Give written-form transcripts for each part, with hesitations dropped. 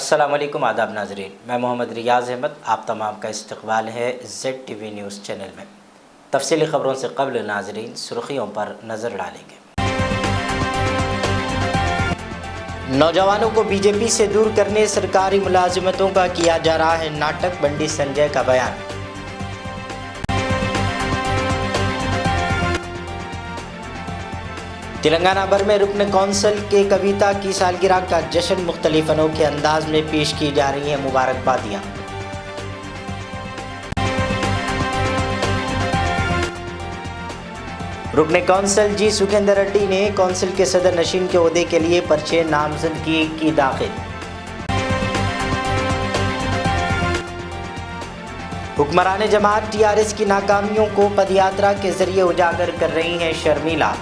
अस्सलाम वालेकुम, आदाब नाजरीन। मैं मोहम्मद रियाज़ अहमद, आप तमाम का इस्तकबाल है ZTV न्यूज़ चैनल में। तफसीली ख़बरों से कबल नाजरीन सुर्खियों पर नज़र डालेंगे। नौजवानों को बीजेपी से दूर करने सरकारी मुलाजिमतों का किया जा रहा है नाटक, बंडी संजय का बयान। तेलंगाना भर में रुकन कौंसिल के कविता की सालगिरह का जश्न, मुख्तलिफ अनोखे अंदाज में पेश की जा रही हैं मुबारकबादियाँ। रुकन कौंसिल जी सुखेंदर रेड्डी ने कौंसिल के सदर नशीन के ओहदे के लिए पर्चे नामजदगी की दाखिल। हुक्मरान जमात TRS की नाकामियों को पदयात्रा के जरिए उजागर कर रही हैं शर्मिला।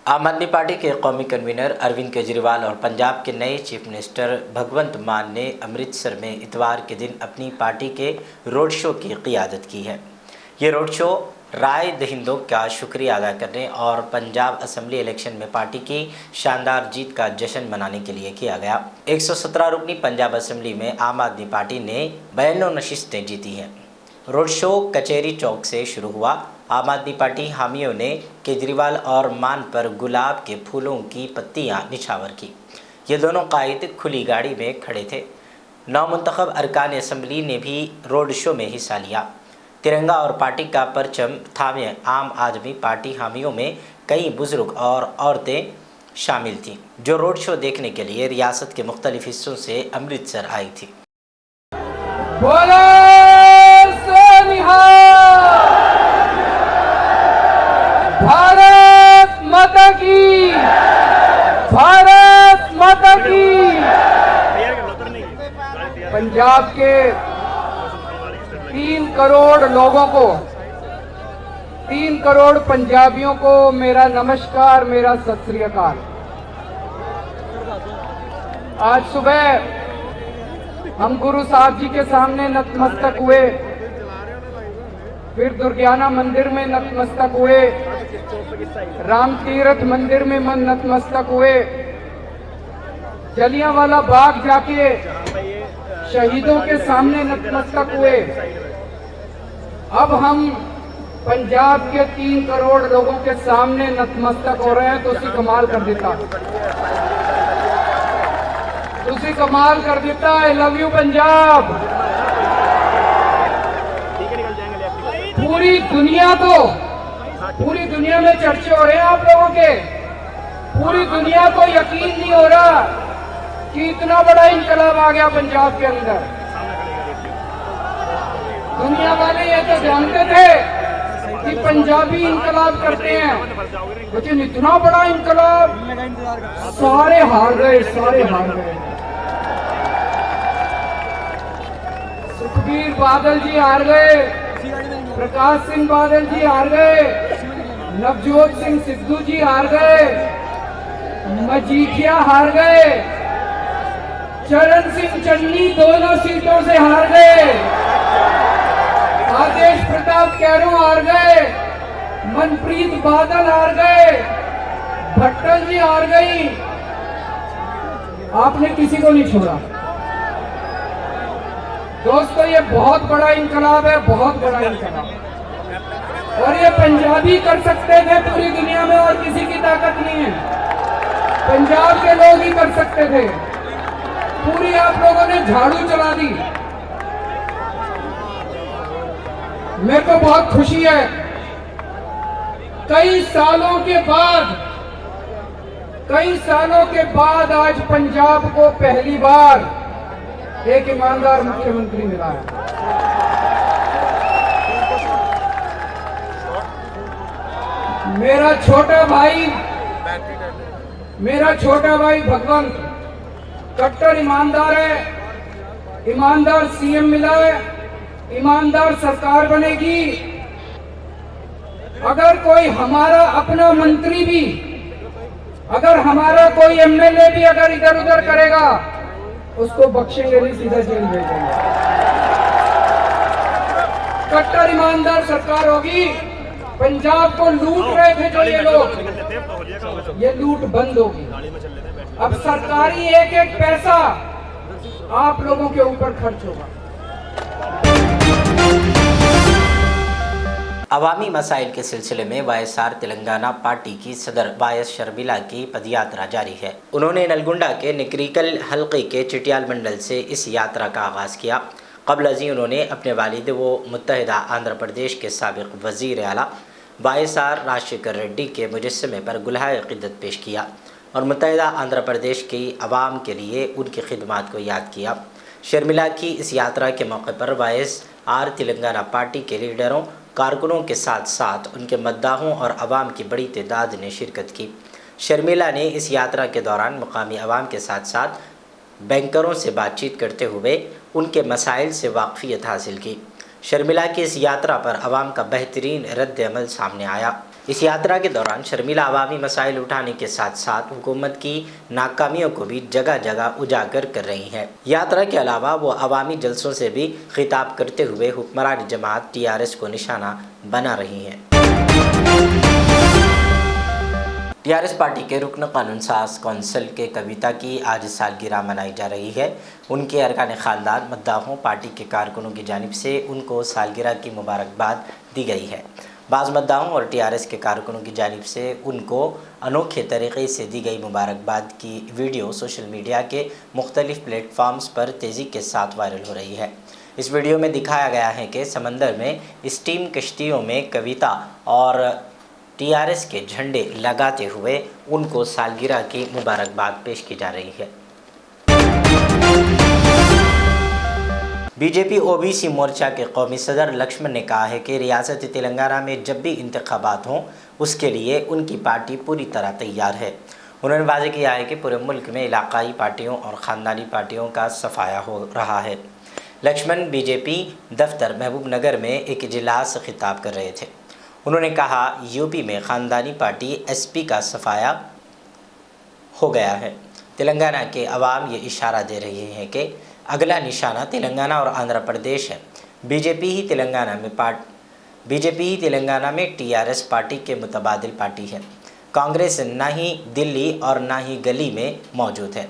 आम आदमी पार्टी के कौमी कन्वीनर अरविंद केजरीवाल और पंजाब के नए चीफ मिनिस्टर भगवंत मान ने अमृतसर में इतवार के दिन अपनी पार्टी के रोड शो की क़ियादत की है। ये रोड शो राय दहिंदों का शुक्रिया अदा करने और पंजाब असम्बली इलेक्शन में पार्टी की शानदार जीत का जश्न मनाने के लिए किया गया। 117 रुकनी पंजाब असम्बली में आम आदमी पार्टी ने 92 नशिस्तें जीती हैं। रोड शो कचहरी चौक से शुरू हुआ। आम आदमी पार्टी हामियों ने केजरीवाल और मान पर गुलाब के फूलों की पत्तियां निछावर की। ये दोनों कायद खुली गाड़ी में खड़े थे। नौमुंतखब अरकान असम्बली ने भी रोड शो में हिस्सा लिया। तिरंगा और पार्टी का परचम थामे आम आदमी पार्टी हामियों में कई बुजुर्ग और औरतें शामिल थीं, जो रोड शो देखने के लिए रियासत के मुख्तलिफ हिस्सों से अमृतसर आई थी। भारत माता की, भारत माता की। पंजाब के 3 करोड़ लोगों को, 3 करोड़ पंजाबियों को मेरा नमस्कार, मेरा सत श्री अकाल। आज सुबह हम गुरु साहब जी के सामने नतमस्तक हुए, फिर दुर्गियाना मंदिर में नतमस्तक हुए, राम तीर्थ मंदिर में मन नतमस्तक हुए, जलियांवाला बाग जाके शहीदों के सामने नतमस्तक हुए। अब हम पंजाब के 3 करोड़ लोगों के सामने नतमस्तक हो रहे हैं, तो उसी कमाल कर देता, उसी कमाल कर देता। I love you Punjab. पूरी दुनिया में चर्चे हो रहे हैं आप लोगों के। पूरी दुनिया को यकीन नहीं हो रहा कि इतना बड़ा इनकलाब आ गया पंजाब के अंदर। दुनिया वाले ये तो जानते थे कि पंजाबी इनकलाब करते हैं, लेकिन इतना बड़ा इनकलाब, सारे हार गए, सारे हार गए। सुखबीर बादल जी हार गए, प्रकाश सिंह बादल जी हार गए, नवजोत सिंह सिद्धू जी हार गए, मजीठिया हार गए, चरण सिंह चन्नी दोनों सीटों से हार गए, आदेश प्रताप कैरो हार गए, मनप्रीत बादल हार गए, भट्टल जी हार गई। आपने किसी को नहीं छोड़ा। दोस्तों, ये बहुत बड़ा इनकलाब है, बहुत बड़ा इनकलाब, और ये पंजाबी कर सकते थे पूरी दुनिया में, और किसी की ताकत नहीं है। पंजाब के लोग ही कर सकते थे। पूरी आप लोगों ने झाड़ू चला दी। मेरे को बहुत खुशी है, कई सालों के बाद आज पंजाब को पहली बार एक ईमानदार मुख्यमंत्री मिला है। मेरा छोटा भाई भगवंत कट्टर ईमानदार है, ईमानदार CM मिला है, ईमानदार सरकार बनेगी। अगर कोई हमारा अपना मंत्री भी, अगर हमारा कोई MLA भी अगर इधर उधर करेगा, उसको बख्शेंगे नहीं, सीधा जेल भेजेंगे। कट्टर ईमानदार सरकार होगी, पंजाब को लूट रहे थे जो ये लोग, ये लूट बंद होगी। अब सरकारी एक एक पैसा आप लोगों के ऊपर खर्च होगा। अवामी मसाइल के सिलसिले में वाईएसआर तेलंगाना पार्टी की सदर वायस शर्मिला की पदयात्रा जारी है। उन्होंने नलगुंडा के निकरिकल हल्के के चिटियाल मंडल से इस यात्रा का आगाज़ किया। कबल अजी उन्होंने अपने वालिद व मुत्तहिदा आंध्र प्रदेश के साबिक़ वज़ीर आला वाईएसआर राजशेखर रेड्डी के मुजस्समे पर गुलहाए क़िद्दत पेश किया और मुत्तहिदा आंध्र प्रदेश की आवाम के लिए उनकी खिदमात को याद किया। शर्मिला की इस यात्रा के मौके पर वाईएसआर तेलंगाना पार्टी के लीडरों, कारकुनों के साथ साथ उनके मद्दाहों और आवाम की बड़ी तादाद ने शिरकत की। शर्मिला ने इस यात्रा के दौरान मुकामी आवाम के साथ साथ बैंकरों से बातचीत करते हुए उनके मसाइल से वाकफियत हासिल की। शर्मिला की इस यात्रा पर आवाम का बेहतरीन रद्द अमल सामने आया। इस यात्रा के दौरान शर्मिला अवामी मसाइल उठाने के साथ साथ हुकूमत की नाकामियों को भी जगह जगह उजागर कर रही हैं। यात्रा के अलावा वो अवामी जलसों से भी खिताब करते हुए हुक्मरान जमात टीआरएस को निशाना बना रही हैं। टीआरएस पार्टी के रुकन कानून साज कौंसिल के कविता की आज सालगिरह मनाई जा रही है। उनके अरकान ख़ानदान, मद्दाहों, पार्टी के कारकुनों की जानिब से उनको सालगिरह की मुबारकबाद दी गई है। बाज़ मद्दाहों और टीआरएस के कारकुनों की जानिब से उनको अनोखे तरीक़े से दी गई मुबारकबाद की वीडियो सोशल मीडिया के मुख्तलिफ़ प्लेटफॉर्म्स पर तेज़ी के साथ वायरल हो रही है। इस वीडियो में दिखाया गया है कि समंदर में स्टीम कश्तियों में कविता और टीआरएस के झंडे लगाते हुए उनको सालगिरह की मुबारकबाद पेश की जा रही है। बीजेपी ओबीसी मोर्चा के कौमी सदर लक्ष्मण ने कहा है कि रियासत तेलंगाना में जब भी इंतखाबात हों उसके लिए उनकी पार्टी पूरी तरह तैयार है। उन्होंने वाज़ेह किया है कि पूरे मुल्क में इलाकाई पार्टियों और ख़ानदानी पार्टियों का सफाया हो रहा है। लक्ष्मण बीजेपी दफ्तर महबूब नगर में एक इजलास से खिताब कर रहे थे। उन्होंने कहा, यूपी में ख़ानदानी पार्टी एसपी का सफाया हो गया है। तेलंगाना के अवाम ये इशारा दे रही हैं कि अगला निशाना तेलंगाना और आंध्र प्रदेश है। बीजेपी ही तेलंगाना में टीआरएस पार्टी के मुतबादिल पार्टी है। कांग्रेस ना ही दिल्ली और ना ही गली में मौजूद है।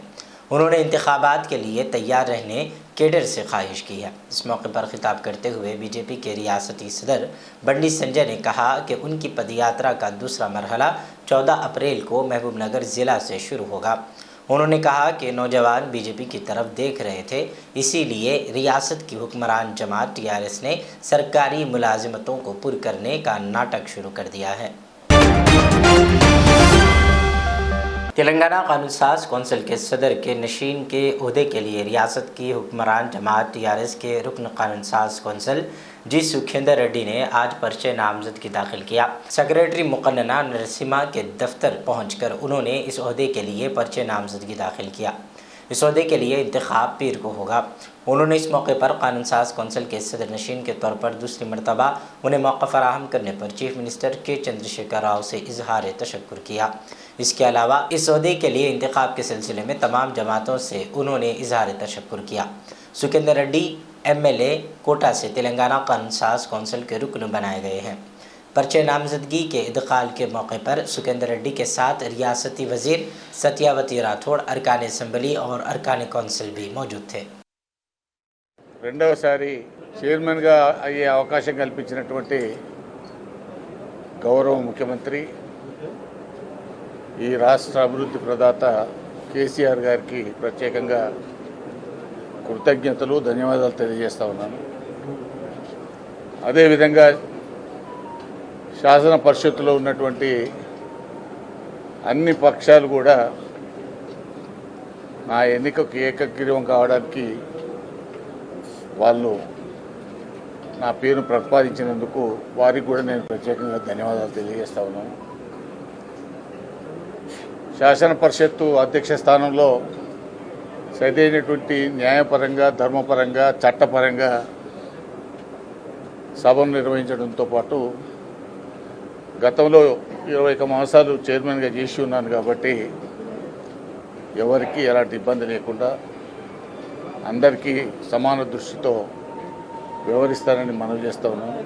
उन्होंने इंतखाबात के लिए तैयार रहने कैडर से ख्वाहिश की है। इस मौके पर खिताब करते हुए बीजेपी के रियासती सदर बंडी संजय ने कहा कि उनकी पदयात्रा का दूसरा मरहला 14 अप्रैल को महबूब नगर ज़िला से शुरू होगा। उन्होंने कहा कि नौजवान बीजेपी की तरफ देख रहे थे, इसीलिए रियासत की हुक्मरान जमात टीआरएस ने सरकारी मुलाजिमतों को पुर करने का नाटक शुरू कर दिया है। तेलंगाना कानून साज कौंसिल के सदर के नशीन के ओहदे के लिए रियासत की हुक्मरान जमात टीआरएस के रुकन कानून साज कौंसिल जी सुखेंदर रेड्डी ने आज पर्चे नामजदगी दाखिल किया। सेक्रेटरी मुकन्ना नरसिम्हा के दफ्तर पहुंचकर उन्होंने इस ओहदे के लिए पर्चे नामजदगी दाखिल किया। इस ओहदे के लिए इंतखाब पीर को होगा। उन्होंने इस मौके पर कानून साज कौंसिल के सदर नशीन के तौर पर दूसरी मरतबा उन्हें मौका फराहम करने पर चीफ मिनिस्टर के चंद्रशेखर राव से इजहार तशक्कुर किया। इसके अलावा इस ओहदे के लिए इंतखाब के सिलसिले में तमाम जमातों से उन्होंने इजहार तशक्कुर किया। सुखेंदर रेड्डी एमएलए कोटा से तेलंगाना कानून साज कौंसिल के रुकन बनाए गए हैं। पर्चे नामजदगी के इदखाल के मौके पर सुखेंदर रेड्डी के साथ रियासती वजीर सत्यावती राठौड़, अरकान असम्बली और अरकान कौंसिल भी मौजूद थे। రెండవసారి చైర్మన్గా అయ్యే అవకాశం కల్పించినటువంటి గౌరవ ముఖ్యమంత్రి ఈ రాష్ట్ర అభివృద్ధి ప్రదాత కేసీఆర్ గారికి ప్రత్యేకంగా కృతజ్ఞతలు, ధన్యవాదాలు తెలియజేస్తా ఉన్నాను. అదేవిధంగా శాసన పరిషత్తులో ఉన్నటువంటి అన్ని పక్షాలు కూడా నా ఎన్నికకు ఏకగ్రీవం కావడానికి వాళ్ళు నా పేరును ప్రతిపాదించినందుకు వారికి కూడా నేను ప్రత్యేకంగా ధన్యవాదాలు తెలియజేస్తా ఉన్నాను. శాసన పరిషత్తు అధ్యక్ష స్థానంలో సరైనటువంటి న్యాయపరంగా, ధర్మపరంగా, చట్టపరంగా సభను నిర్వహించడంతో పాటు గతంలో 21 మాసాలు చైర్మన్గా చేసి ఉన్నాను కాబట్టి ఎవరికి ఎలాంటి ఇబ్బంది లేకుండా అందరికీ సమాన దృష్టితో వ్యవహరిస్తానని మనవి చేస్తా ఉన్నాను.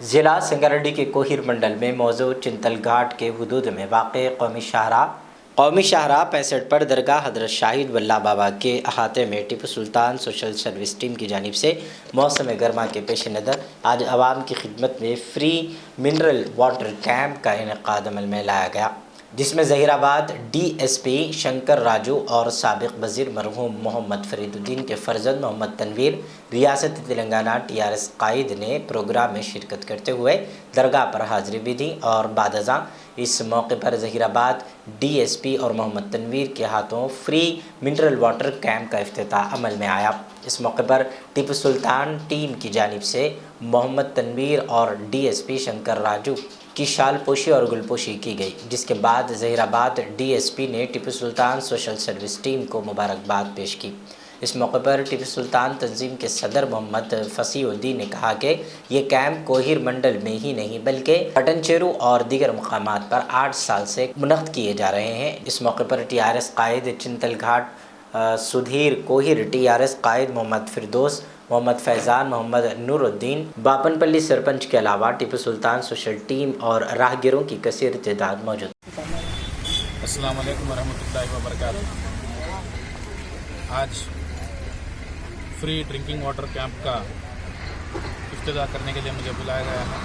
ज़िला संगारेड्डी के कोहिर मंडल में मौजूद चिंतल घाट के हुदूद में वाक़ कौमी शाहरा 65 पर दरगाह हज़रत शाहिद वल्ला बाबा के अहाते में Tipu Sultan social service team की जानिब से मौसम गर्मा के पेश नज़र आज आवाम की खिदमत में फ्री मिनरल वाटर कैंप का इनेकाद अमल में लाया गया, जिसमें ज़हीराबाद DSP शंकर राजू और साबिक़ वज़ीर मरहूम मोहम्मद फरीदुद्दीन के फ़र्जंद मोहम्मद तनवीर रियासत तेलंगाना TRS कायद ने प्रोग्राम में शिरकत करते हुए दरगाह पर हाज़िरी भी दी और बादज़ां इस मौके पर ज़हीराबाद DSP और मोहम्मद तनवीर के हाथों फ्री मिनरल वाटर कैंप का इफ्तिताह अमल में आया। इस मौके पर टीपू सुल्तान टीम की जानिब से मोहम्मद तनवीर और DSP शंकर राजू की शाल पोशी और गुलपोशी की गई, जिसके बाद ज़हीराबाद DSP ने Tipu Sultan social service team को मुबारकबाद पेश की। इस मौके पर टीपू सुल्तान तंजीम के सदर मोहम्मद फसीउद्दीन ने कहा कि ये कैंप कोहिर मंडल में ही नहीं बल्कि पटनचेरू और दीगर मुकामात पर 8 साल से मुनक़्क़द किए जा रहे हैं। इस मौके पर TRS कायद चिंतल घाट सुधीर कोहिर, TRS कायद मोहम्मद फिरदौस, मोहम्मद फैज़ान, मोहम्मद नूरुद्दीन, बापनपल्ली सरपंच के अलावा टीपू सुल्तान सोशल टीम और राहगीरों की कसीर तादाद मौजूद। अस्सलाम वालेकुम रहमतुल्लाहि व बरकातुहू। आज फ्री ड्रिंकिंग वाटर कैंप का इफ्तिताह करने के लिए मुझे बुलाया गया है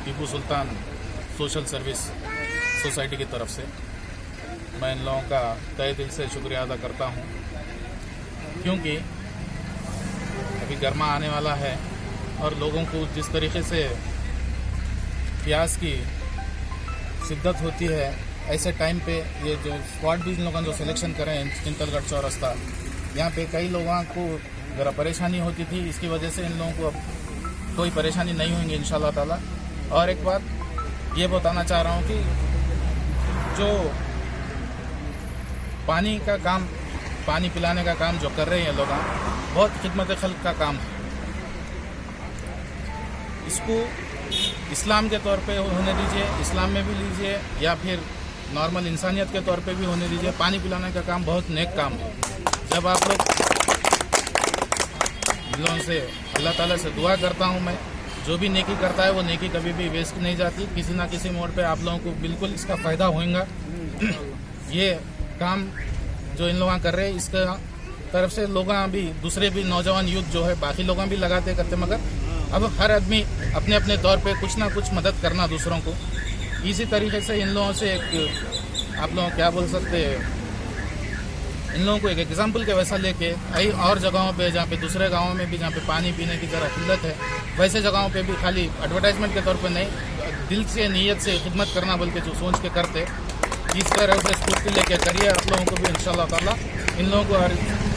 Tipu Sultan social service society की तरफ से। मैं इन लोगों का तहे दिल से शुक्रिया अदा करता हूँ, क्योंकि अभी गर्मा आने वाला है और लोगों को जिस तरीके से प्यास की शिद्दत होती है, ऐसे टाइम पे ये जो स्क्वाड भी इन लोगों ने जो सिलेक्शन करें चिंतलगढ़ चौरस्ता, यहाँ पे कई लोगों को ज़रा परेशानी होती थी। इसकी वजह से इन लोगों को अब कोई परेशानी नहीं होंगी इंशाल्लाह ताला। और एक बात ये बताना चाह रहा हूँ कि जो पानी का काम, पानी पिलाने का काम जो कर रहे हैं लोग, बहुत खिदमत खल्क का काम है। इसको इस्लाम के तौर पे होने दीजिए, इस्लाम में भी लीजिए या फिर नॉर्मल इंसानियत के तौर पे भी होने दीजिए। पानी पिलाने का काम बहुत नेक काम है। जब आप लोग दिलों से अल्लाह ताला से दुआ करता हूँ मैं, जो भी नेकी करता है वो नेकी कभी भी वेस्ट नहीं जाती। किसी ना किसी मोड़ पे आप लोगों को बिल्कुल इसका फ़ायदा होगा। ये काम जो इन लोग कर रहे हैं, इसका तरफ से लोग भी, दूसरे भी नौजवान यूथ जो है, बाकी लोग भी लगाते करते, मगर अब हर आदमी अपने अपने तौर पे कुछ ना कुछ मदद करना दूसरों को। इसी तरीके से इन लोगों से एक आप लोग क्या बोल सकते हैं, इन लोगों को एक एग्जाम्पल के वैसा लेके कई और जगहों पे, जहाँ पे दूसरे गाँवों में भी जहाँ पे पानी पीने की ज़रा किल्लत है, वैसे जगहों पे भी खाली एडवर्टाइजमेंट के तौर पे नहीं, दिल से नीयत से खिदमत करना बल्कि जो सोच के करते, इस तरह से स्फूर्ति लेके करिए। आप लोगों को भी इंशाल्लाह ताला इन लोगों को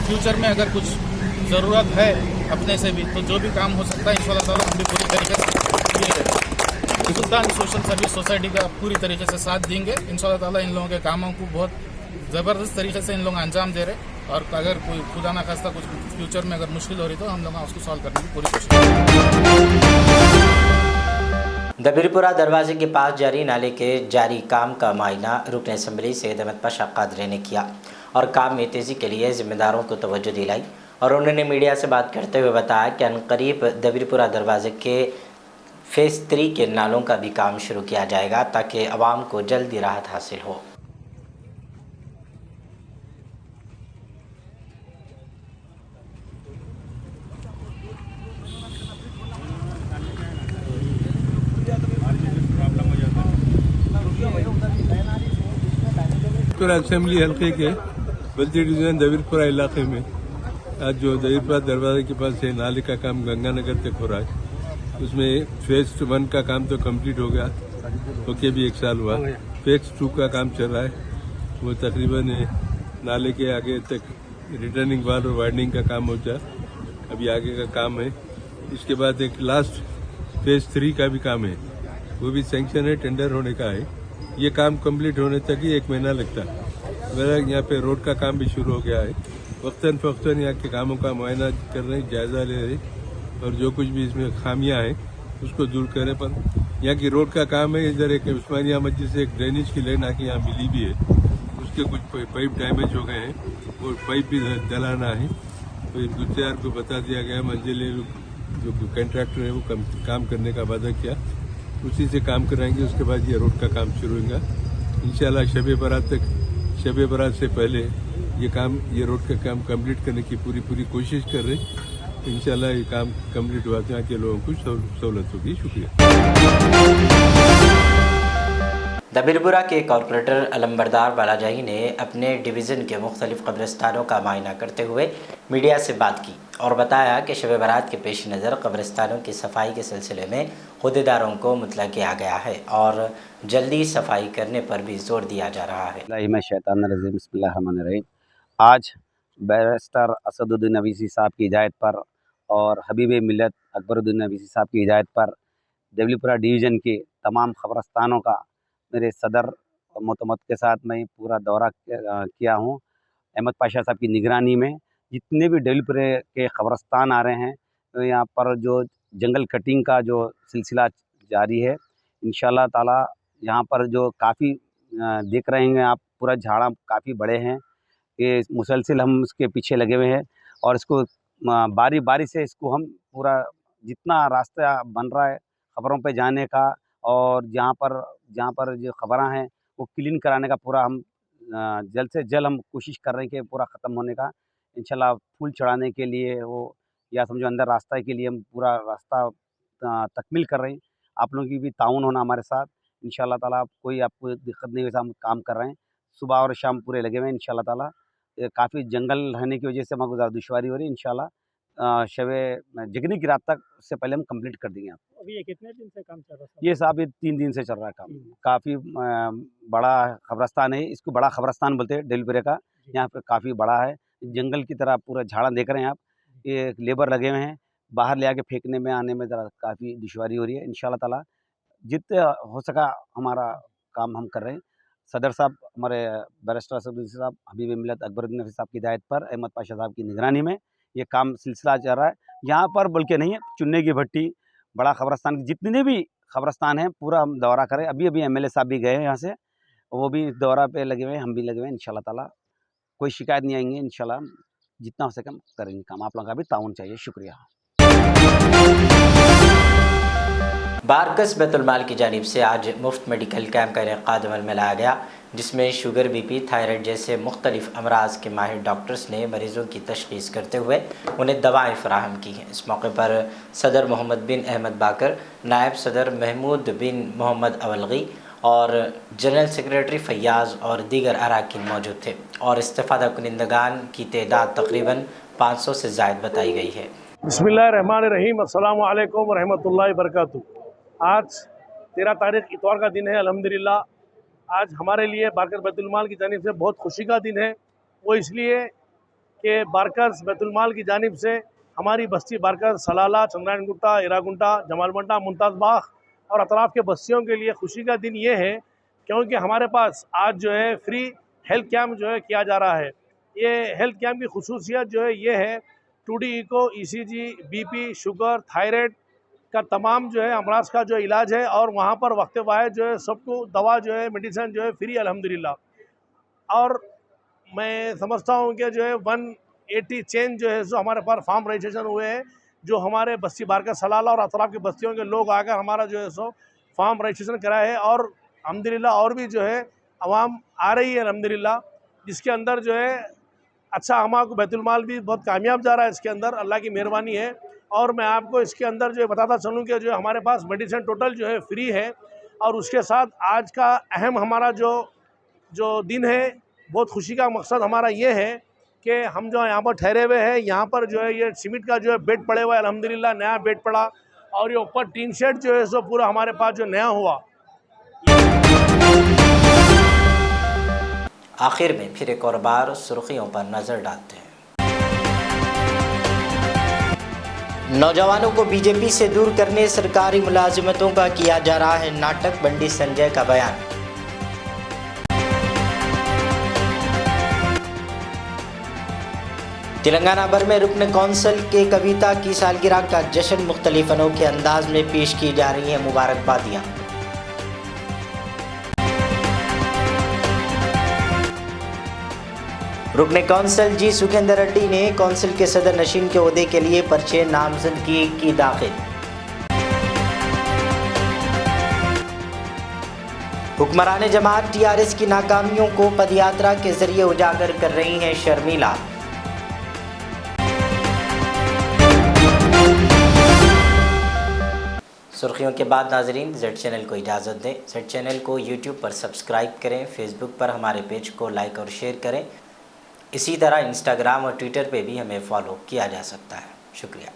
फ्यूचर में अगर कुछ ज़रूरत है अपने से भी, तो जो भी काम हो सकता है इंशाल्लाह ताला हम भी पूरी तरीके से सुल्तान सोशल सर्विस सोसाइटी का पूरी तरीके से साथ देंगे इंशाल्लाह ताला। इन लोगों के कामों को बहुत ज़बरदस्त तरीके से इन लोग अंजाम दे रहे, और अगर कोई खुदा ना खास्ता कुछ फ्यूचर में अगर मुश्किल हो रही तो हम लोग उसको सॉल्व करने की पूरी कोशिश करेंगे। दबीरपुरा दरवाजे के पास जारी नाले के जारी काम का मायना रुकन असम्बली सैयद अहमद पाशा कादरी ने किया और काम में तेज़ी के लिए ज़िम्मेदारों को तवज्जो दिलाई। और उन्होंने मीडिया से बात करते हुए बताया कि अनकरीब दबीरपुरा दरवाजे के फेज़ 3 के नालों का भी काम शुरू किया जाएगा ताकि आवाम को जल्दी राहत हासिल हो। असेंबली हल्के के बल्दी डिवीजन दबीरपुरा इलाके में आज जो दबीरपुरा दरवाजे के पास है नाले का काम गंगानगर तक हो रहा है। उसमें फेज 1 का काम तो कंप्लीट हो गया, ओके भी 1 साल हुआ। फेज 2 का काम चल रहा है, वो तकरीबन नाले के आगे तक रिटर्निंग वाल और वाइडनिंग का काम हो जाए, अभी आगे का काम है। इसके बाद एक लास्ट फेज 3 का भी काम है, वो भी सैंक्शन है, टेंडर होने का है। ये काम कंप्लीट होने तक ही 1 महीना लगता है। मेरा यहाँ पे रोड का काम भी शुरू हो गया है। वक्तन फक्तन यहाँ के कामों का मुआयना कर रहे, जायजा ले रहे, और जो कुछ भी इसमें खामियां हैं उसको दूर करें। पर यहाँ की रोड का काम है, इधर एक उस्मानिया मस्जिद से एक ड्रेनेज की लाइन आके यहाँ मिली भी है, उसके कुछ पाइप डैमेज हो गए हैं, वो पाइप भी डलाना है। तो गुज्जार को बता दिया गया, मंजिल जो कॉन्ट्रैक्टर है वो काम करने का वादा किया, उसी से काम कराएंगे। उसके बाद ये रोड का काम शुरू होगा इंशाल्लाह। शब बारात से पहले ये रोड का काम कंप्लीट करने की पूरी कोशिश कर रहे हैं। इंशाल्लाह ये काम कंप्लीट हुआ तो यहाँ के लोगों को सहूलत होगी। शुक्रिया। दबिरपुरा के कॉरपोरेटर अलंबरदार बालाजाही ने अपने डिवीज़न के मुख्तलिफ कब्रिस्तानों का मायना करते हुए मीडिया से बात की और बताया कि शब बारात के पेश नज़र कब्रिस्तानों की सफाई के सिलसिले में अहदेदारों को मुतला किया गया है और जल्दी सफाई करने पर भी जोर दिया जा रहा है। बिस्मिल्लाहिर्रहमानिर्रहीम। आज बैरिस्टर असदुद्दीन अवीसी साहब की हिदायत पर और हबीब मिल्लत अकबरुद्दीन अवीसी साहब की हिदायत पर दबिरपुरा डिवीज़न के तमाम कब्रिस्तानों का मेरे सदर मोतमद के साथ मैं पूरा दौरा किया हूँ। अहमद पाशा साहब की निगरानी में जितने भी दबिरपुरे के कब्रिस्तान आ रहे हैं, तो यहाँ पर जो जंगल कटिंग का जो सिलसिला जारी है, इंशाल्लाह ताला यहाँ पर जो काफ़ी देख रहे हैं आप, पूरा झाड़ा काफ़ी बड़े हैं। ये मुसलसिल हम उसके पीछे लगे हुए हैं और इसको बारी बारी से इसको हम पूरा जितना रास्ता बन रहा है खबरों पे जाने का और जहाँ पर जो खबरें हैं वो क्लीन कराने का पूरा हम जल्द से जल्द हम कोशिश कर रहे हैं कि पूरा ख़त्म होने का। इंशाल्लाह फूल चढ़ाने के लिए वो या समझो अंदर रास्ता के लिए हम पूरा रास्ता तकमील कर रहे हैं। आप लोगों की भी ताउन होना हमारे साथ। इंशाल्लाह ताला कोई आपको दिक्कत नहीं, वैसा हम काम कर रहे हैं। सुबह और शाम पूरे लगे हुए हैं इंशाल्लाह ताला। काफ़ी जंगल रहने की वजह से हमको ज़्यादा दुश्वारी हो रही है। इंशाल्लाह शबे जगनी की रात तक उससे पहले हम कंप्लीट कर देंगे। आप अभी ये कितने दिन से काम चल रहा है? ये साहब ये 3 दिन से चल रहा है काम। काफ़ी बड़ा कब्रिस्तान है, इसको बड़ा कब्रिस्तान बोलते हैं दबिरपुरे का। यहाँ पे काफ़ी बड़ा है, जंगल की तरह पूरा झाड़ा देख रहे हैं आप। ये लेबर लगे हुए हैं, बाहर ले आके फेंकने में आने में ज़रा काफ़ी दुश्वारी हो रही है। इंशाल्लाह ताला जितने हो सका हमारा काम हम कर रहे हैं। सदर साहब हमारे बैरिस्टर असदुद्दीन साहब, हबीब मिल्लत अकबरुद्दीन साहब की हिदायत पर, अहमद पाशा साहब की निगरानी में ये काम सिलसिला चल रहा है। यहाँ पर बल्कि नहीं है, चुन्ने की भट्टी, बड़ा कब्रिस्तान, जितने भी कब्रिस्तान हैं पूरा हम दौरा करें। अभी MLA साहब भी गए हैं यहाँ से, वो भी दौरा पे लगे हुए हैं, हम भी लगे हुए हैं। इंशाल्लाह ताला कोई शिकायत नहीं आएंगे। इंशाल्लाह जितना हो सके हम करेंगे काम। आप लोगों का भी ताउन चाहिए। शुक्रिया। बारकस बैतुलमाल की जानिब से आज मुफ्त मेडिकल कैंप का इनेकाद अमल में लाया गया, जिसमें शुगर, BP, थायराइड जैसे मुख्तलिफ अमराज के माहिर डॉक्टर्स ने मरीज़ों की तशख़ीस करते हुए उन्हें दवाएँ फ़राहम की हैं। इस मौके पर सदर मोहम्मद बिन अहमद बाकर, नायब सदर महमूद बिन मोहम्मद अवलगी और जनरल सेक्रेटरी फैयाज़ और दीगर अराकीन मौजूद थे और इस्तिफ़ादा कुनिंदगान की तादाद तकरीबन 500 से ज़ायद बताई गई है। बिस्मिल्लाहिर्रहमानिर्रहीम। अस्सलामु अलैकुम वरहमतुल्लाहि वबरकातुहू। आज 13 तारीख़ इतवार का दिन है। अल्हम्दुलिल्लाह आज हमारे लिए बारकस बैतुलमाल की जानिब से बहुत खुशी का दिन है। वो इसलिए कि बारकस बैतुलमाल की जानिब से हमारी बस्ती बारकस, सलाला, चंद्रायन गुट्टा, इरागुंटा, जमालमंडा, मुमताज़ बाग और अतराफ़ के बस्तियों के लिए खुशी का दिन ये है क्योंकि हमारे पास आज जो है फ्री हेल्थ कैंप जो है किया जा रहा है। ये हेल्थ कैंप की खुसूसियत जो है ये है 2D echo, ECG, BP, sugar, thyroid का तमाम जो है अमराज का जो इलाज है और वहाँ पर वक्त वाहिद जो है सबको दवा जो है मेडिसिन जो है फ्री अल्हम्दुलिल्लाह। और मैं समझता हूँ कि जो है 180 चेन जो है सो हमारे पास फार्म रजिस्ट्रेशन हुए हैं, जो हमारे बस्ती बारकस, सलाला और अतराफ़ की बस्तियों के लोग आकर हमारा जो है सो फार्म रजिस्ट्रेशन कराए है और अल्हम्दुलिल्लाह और भी जो है आवाम आ रही है अल्हम्दुलिल्लाह, जिसके अंदर जो है अच्छा हमारा बैतुलमाल भी बहुत कामयाब जा रहा है इसके अंदर, अल्लाह की मेहरबानी है। और मैं आपको इसके अंदर जो बताता चलूँ कि जो हमारे पास मेडिसिन टोटल जो है फ्री है और उसके साथ आज का अहम हमारा जो दिन है, बहुत खुशी का मकसद हमारा ये है कि हम जो यहाँ पर ठहरे हुए हैं, यहाँ पर जो है ये सीमेंट का जो है बेड पड़े हुआ है अल्हम्दुलिल्लाह, नया बेड पड़ा और ये ऊपर टीन शेड जो है सो पूरा हमारे पास जो नया हुआ। आखिर में फिर एक और बार सुर्खियों पर नज़र डालते हैं। नौजवानों को बीजेपी से दूर करने सरकारी मुलाजिमतों का किया जा रहा है नाटक, बंडी संजय का बयान। तेलंगाना भर में रुकन कौंसिल के कविता की सालगिरह का जश्न, मुख्तलिफ अनोखे अंदाज में पेश की जा रही हैं मुबारकबादियाँ। रुकने कौंसिल जी सुखेंद्र रेड्डी ने कौंसिल के सदर नशीन के ओहदे के लिए पर्चे नामजदगी की दाखिल। हुक्मरान जमात टीआरएस की नाकामियों को पदयात्रा के जरिए उजागर कर रही हैं शर्मिला। सुर्खियों के बाद नाजरीन जेड चैनल को इजाज़त दें। जेड चैनल को यूट्यूब पर सब्सक्राइब करें, फेसबुक पर हमारे पेज को लाइक और शेयर करें। इसी तरह इंस्टाग्राम और ट्विटर पे भी हमें फॉलो किया जा सकता है। शुक्रिया।